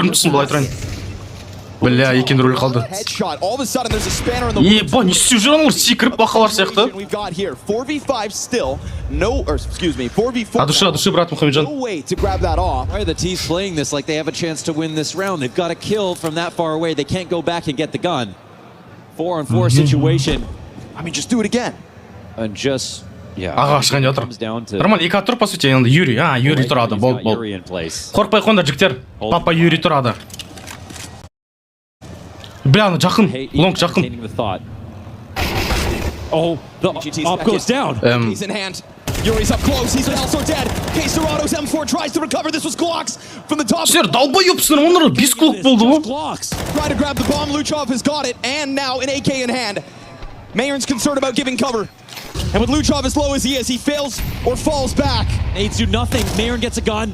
көрініп тұрсын былай тұрайын. Бля, екен рөлі қалды. Еба, не істеу жүр аналар, секіріп бақалар сияқты. Адушы, брат Мұхамеджан. The team's playing this like they have a chance to win this round. They've got to kill from that far away. They can't go back and get the gun. 4-on-4 situation. I mean, just do it again. And just, yeah. Аға ашқан жатыр. Нормально, екі атыр, по сути, енді Юрий. Юрий тұрады, бол. Қорқпай қонда жіктер. Папа Юрий тұрады. Бля, ана жақын. Лонг жақын. Oh, the op goes down. He's in hand. Yuri's up close. He's also dead. K-Serato's M4 tries to recover. This was Glocks from the top. Сіздер далбайыпсыңдар, онлар 5 клок болды ғой. Try to grab the bomb. Luchov has got it, and now an AK in hand. Mayern's concerned about giving cover. And with Luchov as low as he is, he fails or falls back. Nades do nothing. Mayern gets a gun.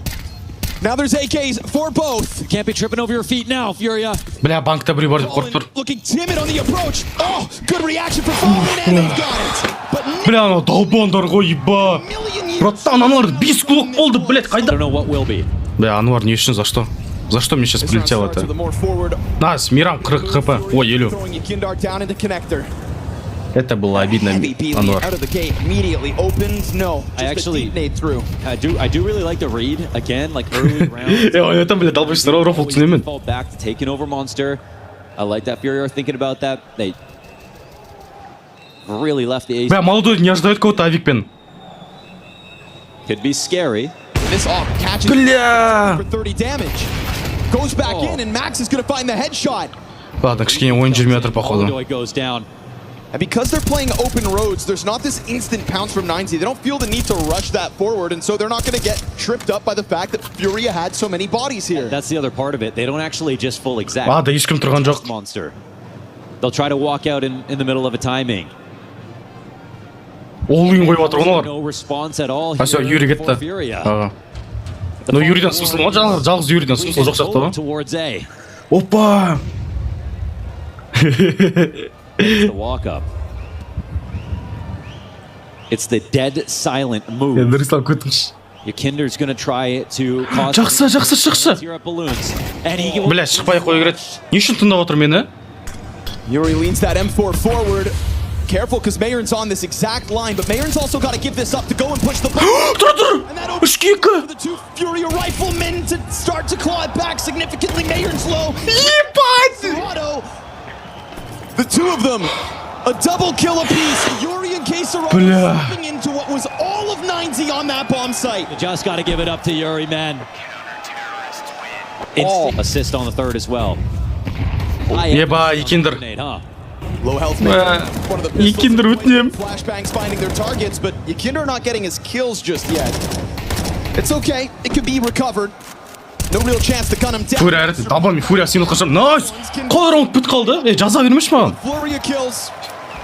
Now there's AKs for both. You can't be tripping over your feet now, FURIYA. Бля, банкта біреу бар деп қорқып тұр. Looking timid on the approach. Oh, good reaction for Fallen, and they've got it. But Бля, анау далбандар ғой, еба. Братан, аналар 5 клок болды, блядь, I қайда? don't know what will be. Бля, Ануар, не үшін, за что? За что мне сейчас прилетело это? Нас, Мирам, 40 хп. Ой, елю. Это было обидно, Ануар. I do really like the read again, like early rounds. Это, бля, долбайся, рофл түнемен. Fall back, taking over Monster. I like that FURIYA are thinking about that. They really left the ace. Бля, молодой не ожидает кого-то авикпен. Could be scary. This off catches for 30 damage. Goes back in, and Max is going to find the headshot. Ладно, кішкене ойын жүрмей жатыр, походу. Goes down. And because they're playing open roads, there's not this instant pounce from 90. They don't feel the need to rush that forward, and so they're not going to get tripped up by the fact that FURIYA had so many bodies here. That's the other part of it. They don't actually just full exact. Да, ешкім тұрған жоқ. Monster. They'll try to walk out in the middle of a timing. Ол үйін қойып жатыр, олар. No response at all. Все, Юрий кетті. Но Юрийден смысл ма? Жалғыз Юрийден смысл жоқ сияқты ғой. Towards A. Опа! The walk up. It's the dead silent move. Рислам көтіңші. Yakinder's going to try to cause Жақсы. Бля, шықпай қой кереді. Не үшін тыңдап отыр мені? Yuri leans that M4 forward. Careful, because Mayern's on this exact line, but Mayern's also got to give this up to go and push the ball. Үш екі! The two FURIYA riflemen to start to claw it back significantly. Mayern's low. Ебать! The two of them, a double kill apiece. Yuri and K-Serato's slipping into what was all of 90 on that bomb site. You just got to give it up to Yuri, man. Assist on the third as well. Еба, Якиндер. Low health. Якиндер өтінем. Flashbangs finding their targets, but Yakinder not getting his kills just yet. It's okay. It could be recovered. No real chance to gun him down. FURIYA әрі, табам, FURIYA сені қашам. Найс! Қалай раунд бүт қалды? Жаза бермеш маған. FURIYA kills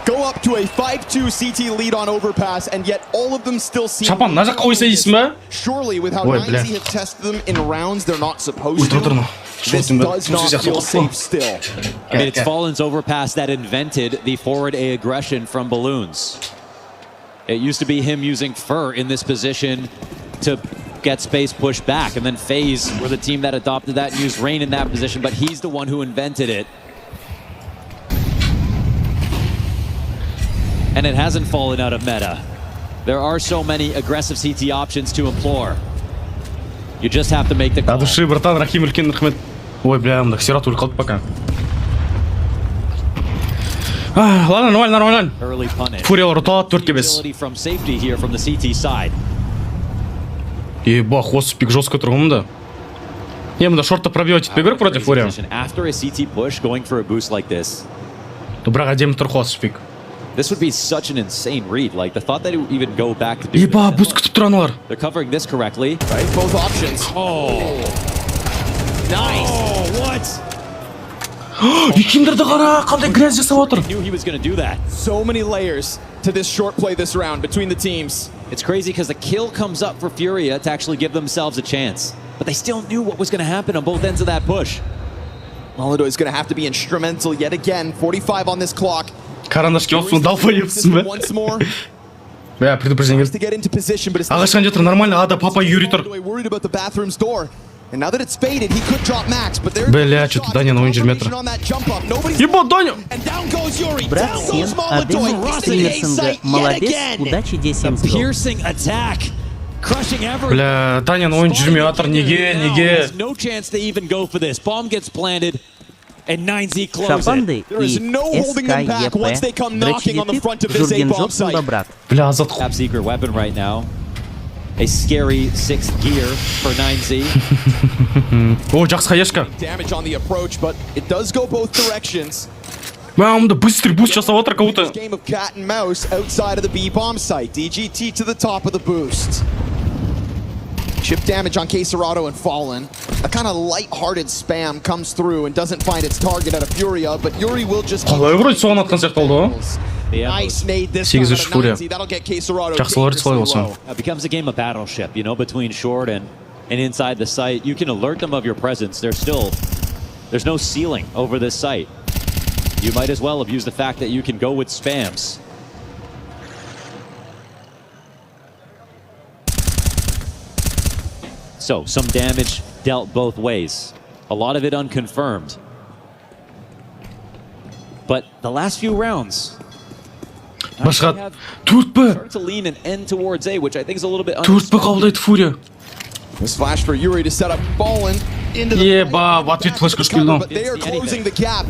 go up to a 5-2 CT lead on overpass, and yet all of them still seem. Шапан, мына жаққа қойса дейсің ба? Surely with how 90 have tested them in rounds they're not supposed to. This does not feel safe still. I mean, it's Fallen's overpass that invented the forward A aggression from balloons. It used to be him using Fur in this position to get space pushed back, and then FaZe were the team that adopted that and used Rain in that position, but he's the one who invented it. And it hasn't fallen out of meta. There are so many aggressive CT options to implore. You just have to make the call. Души, братан, Рахим, үлкен рахмет. Ой, бля, мында Ксерат өлі қалды пока. Ладно, нормально. FURIYA ұталады 4-5. Еба, хвост пик жестко тұрғым да. Мында шортта пробивать етпей керек против FURIYA. Бірақ әдемі тұр хвост пик. This would be such an insane read. Like the thought that it would even go back to do Еба, бұз күтіп тұр аналар. They're covering this correctly. Right, both options. Oh. Nice. Oh, what? Якиндерді қара, қандай грязь жасап отыр. Knew he was going to do that. So many layers to this short play this round between the teams. It's crazy because the kill comes up for FURIYA to actually give themselves a chance. But they still knew what was going to happen on both ends of that push. Molodoi is going to have to be instrumental yet again. 45 on this clock. Карандашки опсын, далбайыпсың ба? Бля, предупреждение келді. Ағашқан жетір, нормально, ада папа Юрий тұр. And now that it's faded, he could drop Max, but there's Бля, что-то Даня на ойын метр. Ебать, Даня! Брат Сен, Адем, Стримерсинга, молодец, удачи 10 Piercing attack. Crushing everything. Бля, Даня на ойын метр, неге. No chance to even go for this. Bomb gets planted. And 9Z closes it. Шапанды и СКЕП, дрочи Журген Джобсон Добрат. Бля, Азат. Top secret weapon right now. A scary 6th gear for 9Z. О, жақсы хаешка. Damage on the approach, but it does go both directions. Мамда быстрый буст жасап отыр кого-то. Game of cat and mouse outside of the B bomb site. DGT to the top of the boost. Chip damage on Caserado and Fallen. A kind of light-hearted spam comes through and doesn't find its target at a Furia, but Yuri will just keep... Қалай вроде соған атқан сияқты болды ғой. Nice nade this time Сегізінші Фурия. That'll get Caserado Жақсы лорд солай болсын. It becomes a game of battleship, you know, between short and inside the site. You can alert them of your presence. There's no ceiling over this site. You might as well have used the fact that you can go with spams. So, some damage dealt both ways. A lot of it unconfirmed. But the last few rounds... Башқа, төрт start to lean and end towards A, which I think is a little bit... Төрт қабылдайды Фурия. This flash for Yuri to set up Fallen into the... Еба, в ответ флешка шкілді. But they are closing the gap.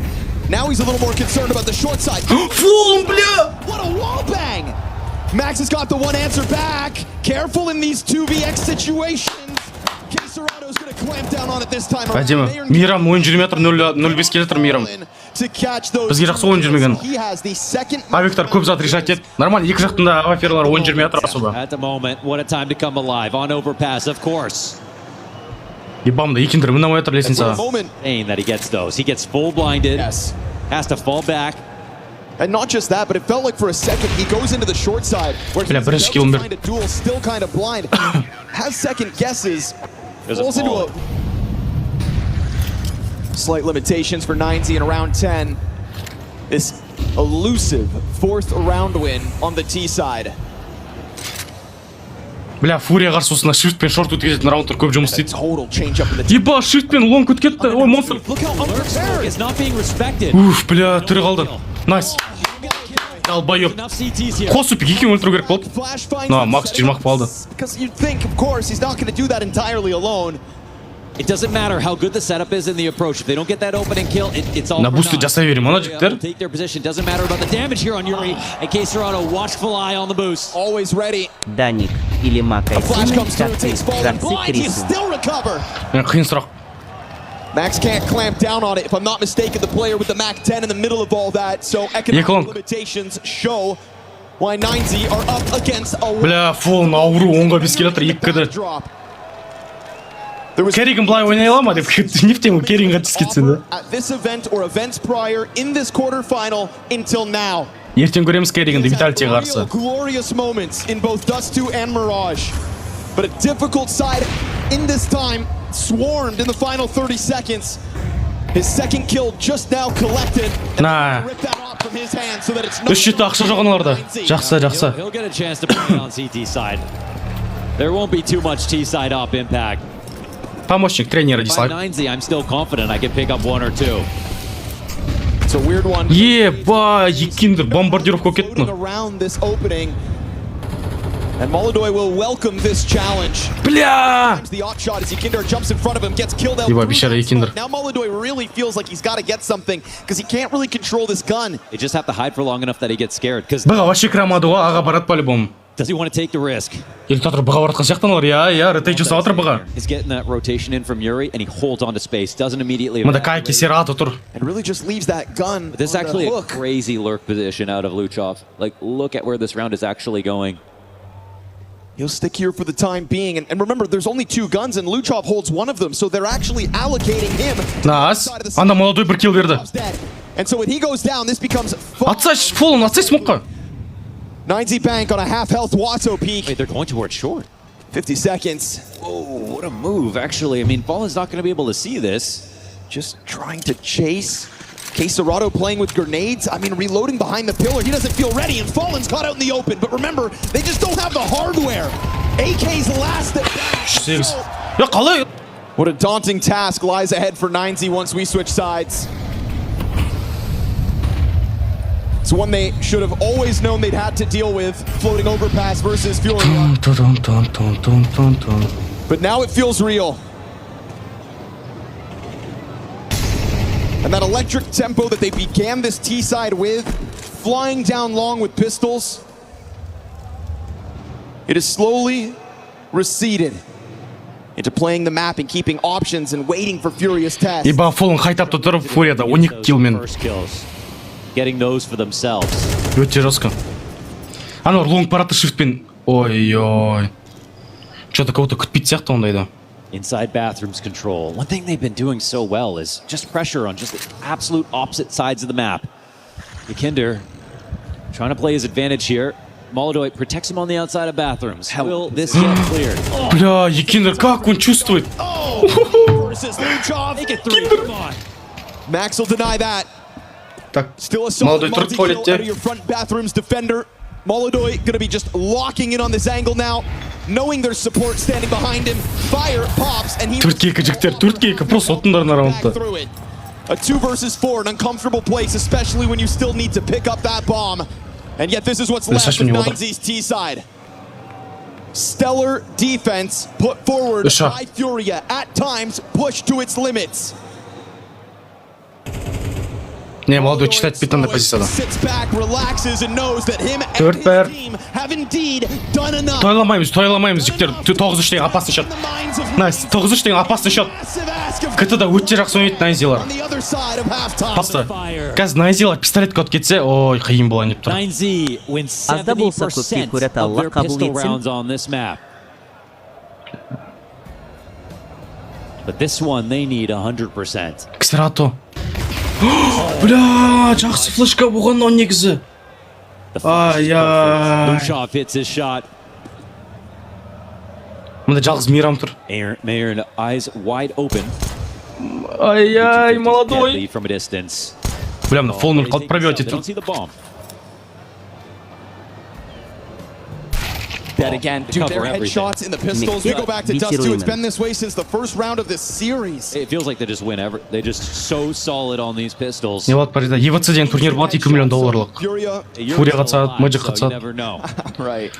Now he's a little more concerned about the short side. Фулм, бля! What a wall bang! Max has got the one answer back. Careful in these 2vx situations. Caserado's gonna clamp down on it this time. Әдемі, Мейрам ойын метр 0.5 келетір Мейрам. Бізге жақсы ойын жүрмеген. Авиктар көп зат решать ет. Нормально, екі жақтында аваферлар ойын жүрмей атыр асуба. At the moment, what a time to come alive on overpass, of course. Ебамда, екендір мына ойатыр лесенца. Pain that he gets those. He gets full blinded. Yes. Has to fall back. And not just that, but it felt like for a second he goes into the short side where he's about to find a duel, still kind of blind. Has second guesses. Falls into a slight limitations for 9Z in round 10. This elusive fourth round win on the T side. Бля, Фурия қарсысына шифт пен шорт өткізетін раундтар көп жұмыс істейді. Еба, шифт пен лонг өткетті. Ой, монстр. Уф, бля, тірі қалды. Найс. Албайып. Қос үпік екеуін өлтіру керек болды. На, Макс жирмақ қалды. It doesn't matter how good the setup is in the approach. If they don't get that opening kill, it's all for naught. жасай берем, ана жігіттер. Take their position. Doesn't matter about the damage here on Yuri. And Caserado, watchful eye on the boost. Always ready. Даник или Макайсины, жарцы Крису. Қиын сұрақ. Max can't clamp down on it. If I'm not mistaken, the player with the Mac 10 in the middle of all that. So economic limitations show why 9Z are up against a... Бля, фолн ауру, онға бес келетір, екі кеді. Керригін былай ойнай ала ма деп не в тему Керригін қатыс кетсен да. At this event or events prior in this quarterfinal until now. Ертең көреміз Керригінді Виталитиге қарсы. Glorious moments in both Dust 2 and Mirage. But a difficult side in this time swarmed in the final 30 seconds. His second kill just now collected. Nah. Rip that off from his hand so that it's not... Үш жеті ақша жоқ аналарда. Жақсы, жақсы. He'll get a chance to play on CT side. There won't be too much T side up impact. Помощник тренера By дислайк. 9Z, I'm still confident I can pick up one or two. It's a weird one. Еба, екендір бомбардировка кетті. Around this opening. And Molodoi will welcome this challenge. Бля! The op shot as Ekinder jumps in front of him, gets killed out. Еба, бейшара Екендір. Now Molodoi really feels like he's got to get something because he can't really control this gun. They just have to hide for long enough that he gets scared. Бұға вообще кірамады ғой, аға барады по-любому. Does he want to take the risk? Или татыр бұға баратқан сияқтан олар, я, ретейт жасап атыр бұға. He's getting that rotation in from Yuri and he holds onto space, doesn't immediately... Мұнда кай кесері аты тұр. And really just leaves that gun. But this is actually a crazy lurk position out of Luchov. Like, look at where this round is actually going. He'll stick here for the time being. And remember, there's only two guns and Luchov holds one of them. So they're actually allocating him. Нас, анда молодой бір килл берді. And so when he goes down, this becomes... Атсайш, фолын, атсайш смоққа. 9Z Bank on a half-health Watto peak. Wait, they're going towards short. 50 seconds. Oh, what a move, actually. I mean, Fallen's not going to be able to see this. Just trying to chase. Caserado playing with grenades. I mean, reloading behind the pillar. He doesn't feel ready, and Fallen's caught out in the open. But remember, they just don't have the hardware. AK's last at that. Я қалай? What a daunting task lies ahead for 9Z once we switch sides. It's one they should have always known they'd had to deal with, floating overpass versus FURIYA. But now it feels real. And that electric tempo that they began this T-side with, flying down long with pistols, it has slowly receded into playing the map and keeping options and waiting for Furious test. Ибо Фоллан қайтап тұрып Фурияда 12 киллмен. Getting those for themselves. Өте жестко. Анау лонг параты шифтпен. Ой-ой. Что-то кого-то күтпейді сияқты ондайда. Inside bathrooms control. One thing they've been doing so well is just pressure on just the absolute opposite sides of the map. Yakinder trying to play his advantage here. Molodoi protects him on the outside of bathrooms. Will this get cleared? Бля, Якиндер, как он чувствует? Max will deny that. Так, Still a solid Молодой multi-kill турт out of your front bathrooms defender. Molodoi gonna be just locking in on this angle now, knowing there's support standing behind him. Fire pops and he Түркейка жігіттер, Түркейка просто отындар на раундта. A 2 versus 4, an uncomfortable place, especially when you still need to pick up that bomb. And yet this is what's left of 9Z's T-side. Stellar defense put forward by FURIYA, at times pushed to its limits. Не, молодой читать питанная позицияда. Төрт бәр. Тойламаймыз, жіктер. 9-3 деген опасный шот. Найс, 9-3 деген опасный шот. КТ-да өте жақсы ойнайды найзилар. Пасты. Қазір найзилар пистолетке от кетсе, ой, қиын болайын деп тұр. Азда болса көпке көрет Аллах қабыл етсін. But this one they need 100%. Ксерато. Бля, жақсы флешка болған он негізі. Ай-яй. Lushov hits his shot. Мында жалғыз Мейрам тұр. Mayor eyes wide open. Ай-яй, молодой. From a distance. Бля, мына Фоллан қалып пробивать етті. Dead again. Dude, their headshots in the pistols. We go back to Dust 2. It's been this way since the first round of this series. It feels like they just win ever. They're just so solid on these pistols. Не болады парида. ЕВЦ деген турнир болады, $2 миллион. Фурия қатысады, Magic қатысады. Right.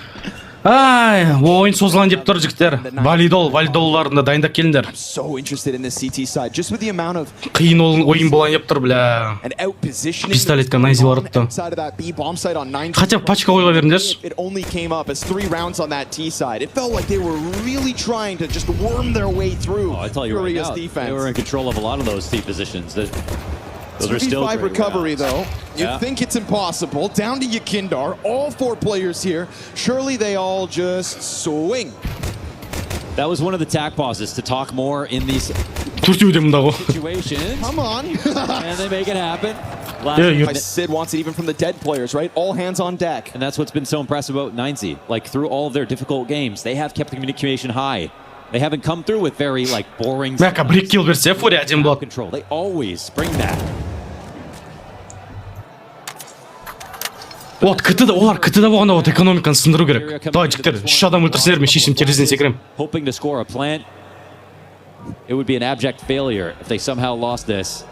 Ай, ойын созылған деп тұр жігіттер. Валидолларында дайындап келіндер. So interested in this CT side just with the amount of Қиын ойын болайын деп тұр, бля. Пистолетка найзилар ұтты. Хотя пачка ойға беріңдерші. It only came up as 3 rounds on that T side. It felt like they were really trying to just worm their way through Furious defense. They were in control of a lot of those T positions. Those are 3v5 still recovery though. You think it's impossible. Down to Yakindar. All 4 players here. Surely they all just swing. That was one of the tack pauses to talk more in these situations. Come on. And they make it happen. Sid wants it even from the dead players, right? All hands on deck. And that's what's been so impressive about 9Z. Like through all of their difficult games, they have kept the communication high. They haven't come through with very like boring control. They always bring that. Вот КТ-да олар КТ-да болғанда вот экономиканы сындыру керек. Давай жігіттер, 3 адам өлтірсеңдер, мен шешім терезеден секірем. Hoping to score a plant. It would be an abject failure if they somehow lost this.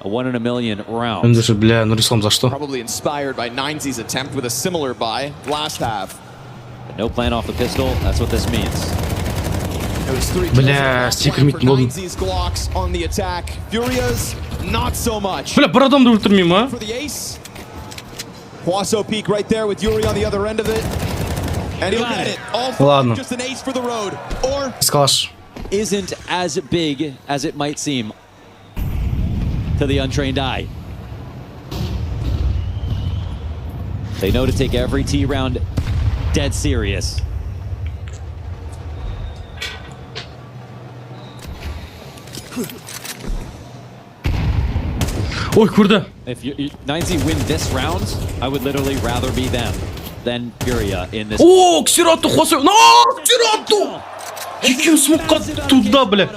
A 1 in a million round. Эндеше, бля, Нурислам, за что? Probably inspired by 9Z's attempt with a similar buy last half. But no plant off the pistol. That's what this means. Бля, секірмейтін болдым. 9Z's Glocks on the attack. Furiya's not so much. Бля, бір адамды өлтірмеймін, а? For the ace. Quaso peak right there with Yuri on the other end of it. And he'll get it. All for just an ace for the road. Or isn't as big as it might seem to the untrained eye. They know to take every T round dead serious. Ой, курда. If 9Z win this round, I would literally rather be them than FURIYA in this. О, Ксерату хвасай. На, Ксерату! Екеуі смокқа туда, бля.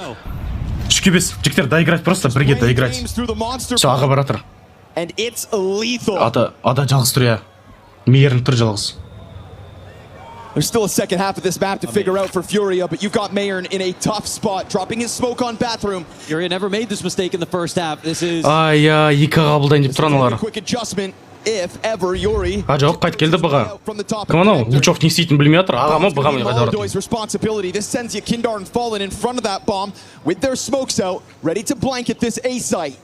Шкебес, жігіттер, доиграть просто, бірге доиграть. Все, аға баратыр. And it's lethal. Ада жалғыз тұр, я. Мейерін тұр жалғыз. There's still a second half of this map to figure out for Furia, but you've got Mayern in a tough spot, dropping his smoke on bathroom. Furia never made this mistake in the first half. This is Ай-я, екі қабылдайын деп тұран олар. Quick adjustment if ever Yuri. Жоқ, қайт келді бұға. Кім анау? Лучок не істейтін білмей жатыр. Аға ма бұға ма қайда барады? Responsibility. This sends you Kindar and Fallen in front of that bomb with their smokes out, ready to blanket this A site.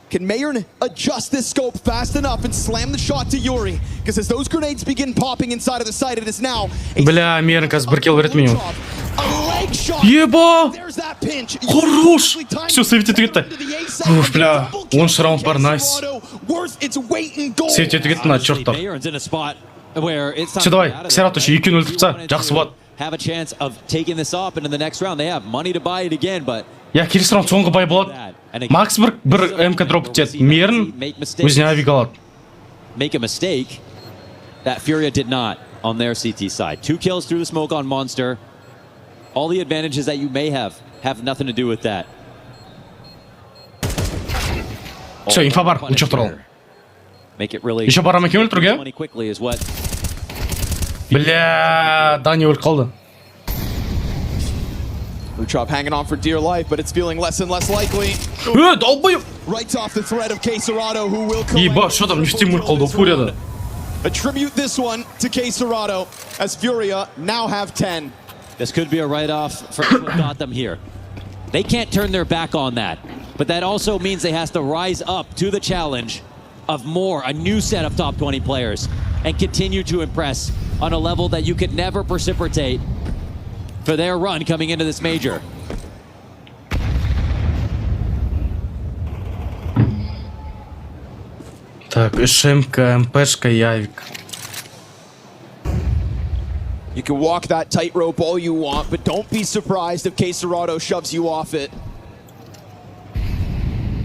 Can Mayern adjust this scope fast enough and slam the shot to Yuri? Because as those grenades begin popping inside of the site, it is now. Бля, Mayern қазір бір килл береді меню. Еба! Хорош! Все, сейвте кетті. Уф, бля, 10 раунд бар, найс. Сейвте кетті на чертов. Все, давай, Ксерат еще екеуін өлтіп тса, жақсы болады. Have a chance of taking this up, and in the next round they have money to buy it again, but Я келесі раунд соңғы бай болады. Макс бір МК дроп етеді. Mayern өзіне авик алады. Make a mistake that Furia did not on their CT side. 2 kills through the smoke on Monster. All the advantages that you may have nothing to do with that. Все, инфа бар, лучок туралы. Make it really. Еще барам екен өлтіруге? Money quickly is what. Бля, Дани өліп қалды. Luchov hanging on for dear life, but it's feeling less and less likely. Долбоёб! Right off the threat of K-Serrado, who will Еба, что там, не стимуль қалды, Фурияда. attribute this one to K-Serrado, as Furia now have 10. This could be a write-off for what got them here. They can't turn their back on that, but that also means they have to rise up to the challenge of a new set of top 20 players, and continue to impress on a level that you could never precipitate for their run coming into this major. Так, ШМК, МПшка и авик. You can walk that tightrope all you want, but don't be surprised if K-Serrado shoves you off it.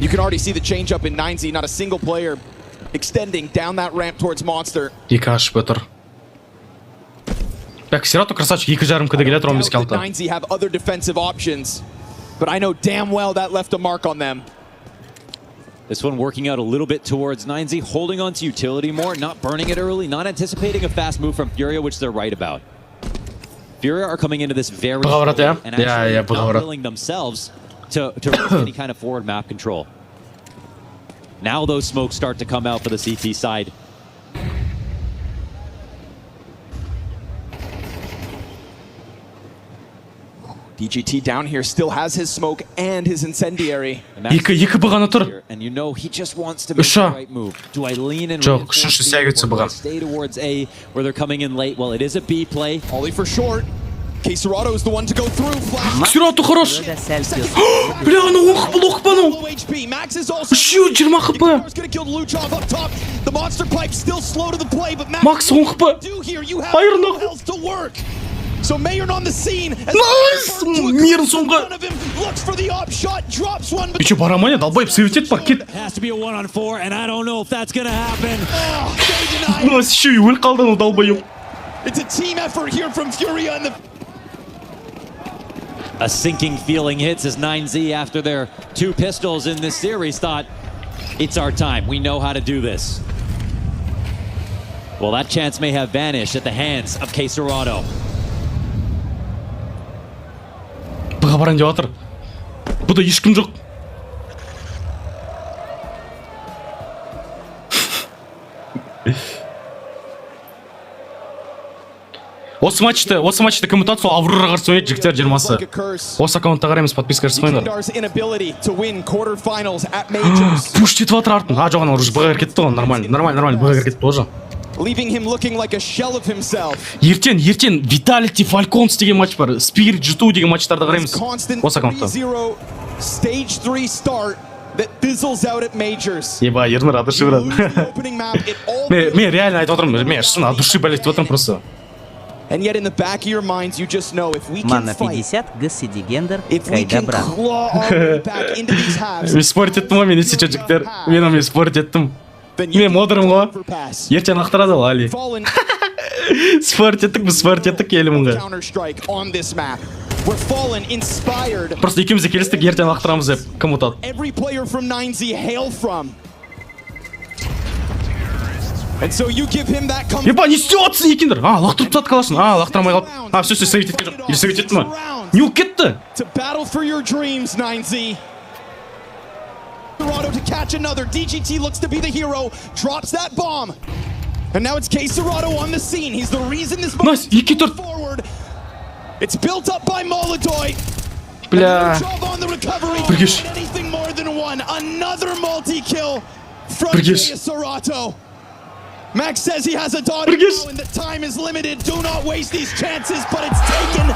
You can already see the change up in 9Z, not a single player extending down that ramp towards Monster. Екі ашып өтір. Так, Ксерато красавчик, 2,5 кд келетір, он бес қалды. 9Z have other defensive options, but I know damn well that left a mark on them. This one working out a little bit towards 9Z, holding on to utility more, not burning it early, not anticipating a fast move from Furia, which they're right about. Furia are coming into this very Поговорят, slow yeah? and actually Yeah, not поговорят. willing themselves to risk any kind of forward map control. Now those smokes start to come out for the CT side. DGT down here still has his smoke and his incendiary. Екі бұғаны тұр. And you know he just wants to make the right move. Do I lean and Жоқ, үшінші сәйгетсі бұған. stay towards A where they're coming in late? Well, it is a B play. Ollie for short. K-Serrado is the one to go through. Flash. Ксерато хорош. Бля, аны 10 хп, 10 хп аны. Max is also. Шью, 20 хп. Going to kill Luchov up top. The monster pipe still slow to the play, but Max 10 хп. do here. You have Hayır, no no. health to work. So Mayern on the scene. Nice! Mayern соңғы. Looks for the op shot, drops one. Еще барамания, долбоеб, сейвтет бар, кет. Has to be a 1-on-4, and I don't know if that's gonna happen. Ну, еще и өліп қалды, аны долбоеб. It's a team effort here from Furia and the. A sinking feeling hits as 9Z, after their 2 pistols in this series, thought, it's our time. We know how to do this. Well, that chance may have vanished at the hands of K-Serrado. Бұға баран деп жатыр. Бұда ешкім жоқ. Осы матчты коммутация Аврора қарсы ойнайды, жігіттер 20-сы. Осы аккаунтта қараймыз, подписка жасамайындар. Пуш етіп жатыр артын. Жоқ, ана уже бұға кетті ғой, нормально, бұға кетті тоже. Leaving him looking like a shell of himself. Ертең Vitality Falcons деген матч бар. Spirit G2 деген матчтарды қараймыз. Осы аккаунтта. Stage 3 start that fizzles out at majors. Еба, ернір от души брат. Мен реально айтып отырмын, мен шын от души болеть в этом просто. And yet in the back of your minds you just know if we can Мана fight, 50, ГСД Гендер, if we can Кайда брат. claw our way back into these halves. Мен спорт еттім ғой, мен есе жігіттер. Мен спорт еттім. Then you Мен модерім ғой. overpass. Ертең ақтырады ғой, Али. Fallen Спорт еттік елімін ғой. counter strike on this map. We're Fallen inspired. Просто екеуміз де келістік, ертең ақтырамыз деп кім ұтады. Every player from 9Z hail from. And so you give him that comfort. Еба, не істеп жатсың екендер. Лақтырып тастады қаласың. Лақтырамай қалып. Все, совет еткен жоқ. Или совет етті ма? Не болып кетті? To battle for your dreams, 9Z. Serato to catch another. DGT looks to be the hero. Drops that bomb. And now it's K Serato on the scene. He's the reason this bomb Nice. 2-4. forward. It's built up by Molodoy. Бля. Біргеш. Anything more than one. Another multi-kill from Біргеш. K Serato. Max says he has a daughter now and the time is limited. Do not waste these chances, but it's taken.